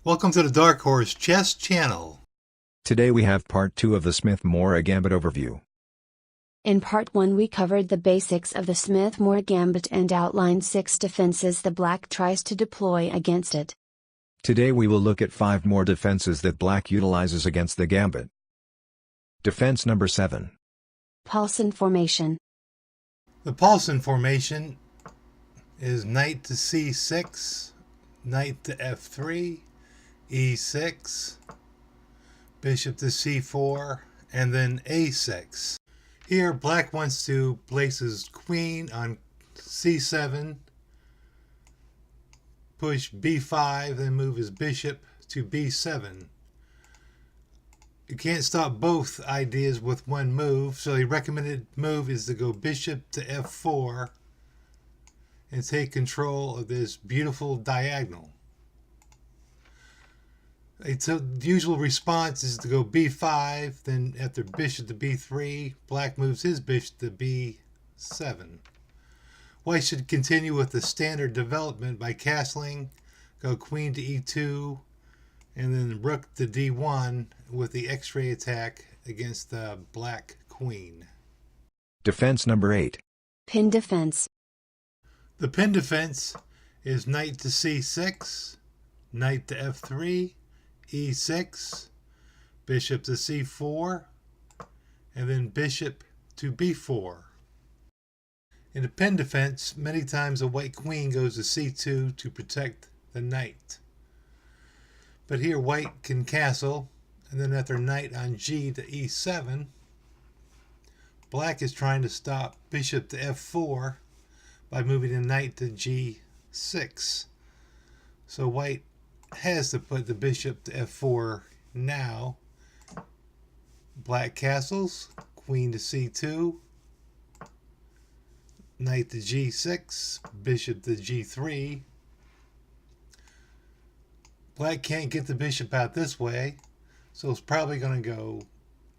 Welcome to the Dark Horse Chess Channel. Today we have part 2 of the Smith-Morra Gambit overview. In part 1 we covered the basics of the Smith-Morra Gambit and outlined 6 defenses the black tries to deploy against it. Today we will look at 5 more defenses that black utilizes against the gambit. Defense number 7. Paulson formation. The Paulson formation is knight to c6, knight to f3, e6, bishop to c4, and then a6. Here black wants to place his queen on c7, push b5, then move his bishop to b7. You can't stop both ideas with one move, so the recommended move is to go bishop to f4 and take control of this beautiful diagonal. The usual response is to go b5, then after bishop to b3, black moves his bishop to b7. White should continue with the standard development by castling, go queen to e2, and then rook to d1 with the x-ray attack against the black queen. Defense number 8. Pin defense. The pin defense is knight to c6, knight to f3, e6, bishop to c4, and then bishop to b4. In the pin defense, many times a white queen goes to c2 to protect the knight. But here white can castle, and then after knight on g to e7, black is trying to stop bishop to f4 by moving the knight to g6. So white has to put the bishop to f4 now. Black castles, queen to c2, knight to g6, bishop to g3. Black can't get the bishop out this way, so it's probably going to go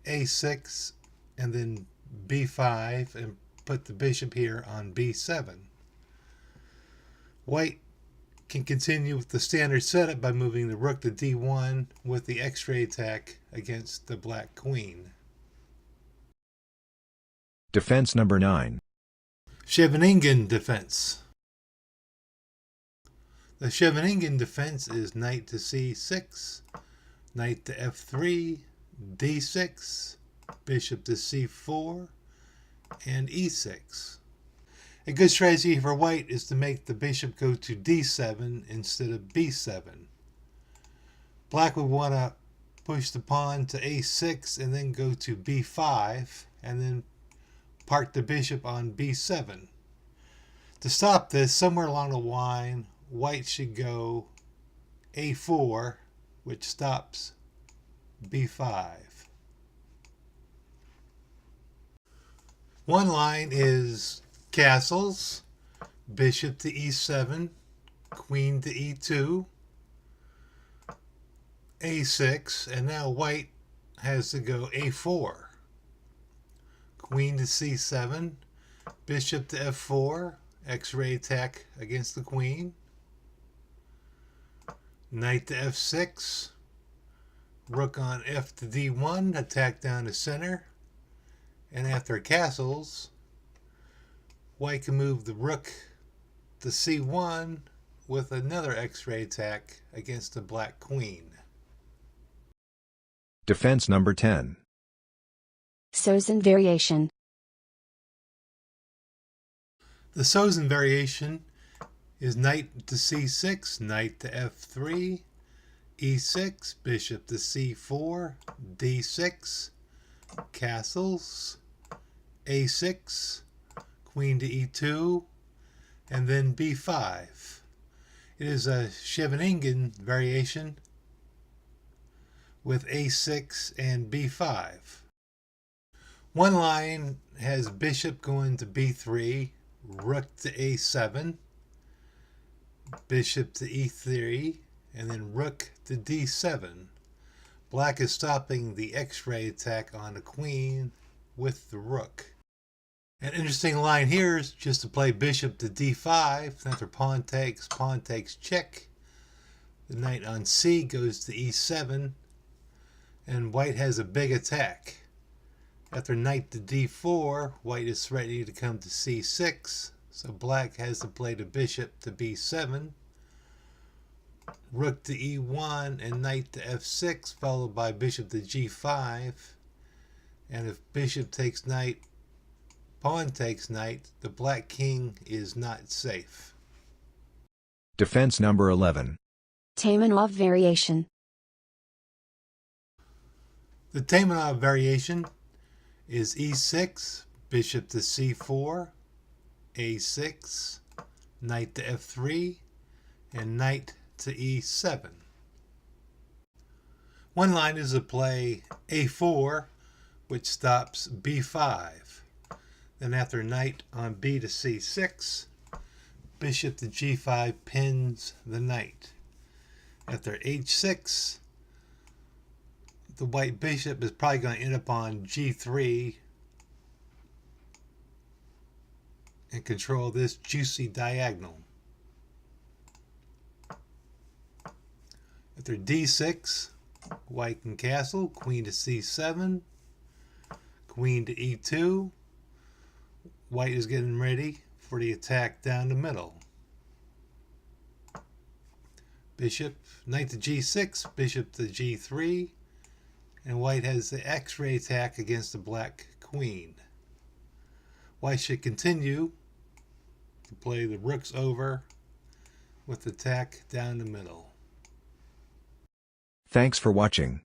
a6 and then b5 and put the bishop here on b7. White can continue with the standard setup by moving the rook to d1 with the x-ray attack against the black queen. Defense number 9. Scheveningen defense. The Scheveningen defense is knight to c6, knight to f3, d6, bishop to c4, and e6. A good strategy for white is to make the bishop go to d7 instead of b7. Black would want to push the pawn to a6 and then go to b5 and then park the bishop on b7. To stop this, somewhere along the line, white should go a4, which stops b5. One line is castles, bishop to e7, queen to e2, a6, and now white has to go a4. Queen to c7, bishop to f4, x-ray attack against the queen. Knight to f6, rook on f to d1, attack down the center, and after castles, white can move the rook to c1 with another x-ray attack against the black queen. Defense number 10. Sozin variation. The Sozin variation is knight to c6, knight to f3, e6, bishop to c4, d6, castles, a6, queen to e2, and then b5. It is a Scheveningen variation with a6 and b5. One line has bishop going to b3, rook to a7, bishop to e3, and then rook to d7. Black is stopping the x-ray attack on the queen with the rook. An interesting line here is just to play bishop to d5. After pawn takes check. The knight on C goes to E7, and white has a big attack. After knight to D4, white is threatening to come to C6, so black has to play the bishop to B7, rook to E1, and knight to F6, followed by bishop to G5. And if bishop takes knight, pawn takes knight, the black king is not safe. Defense number 11. Taimanov variation. The Taimanov variation is E6, bishop to C4, A6, knight to F3, and knight to E7. One line is to play A4, which stops B5. Then after knight on B to C6, bishop to G5 pins the knight. After H6, the white bishop is probably going to end up on G3 and control this juicy diagonal. After D6, white can castle, queen to C7, queen to E2. White is getting ready for the attack down the middle. Bishop, knight to G6, bishop to G3, and white has the X-ray attack against the black queen. White should continue to play the rooks over with attack down the middle. Thanks for watching.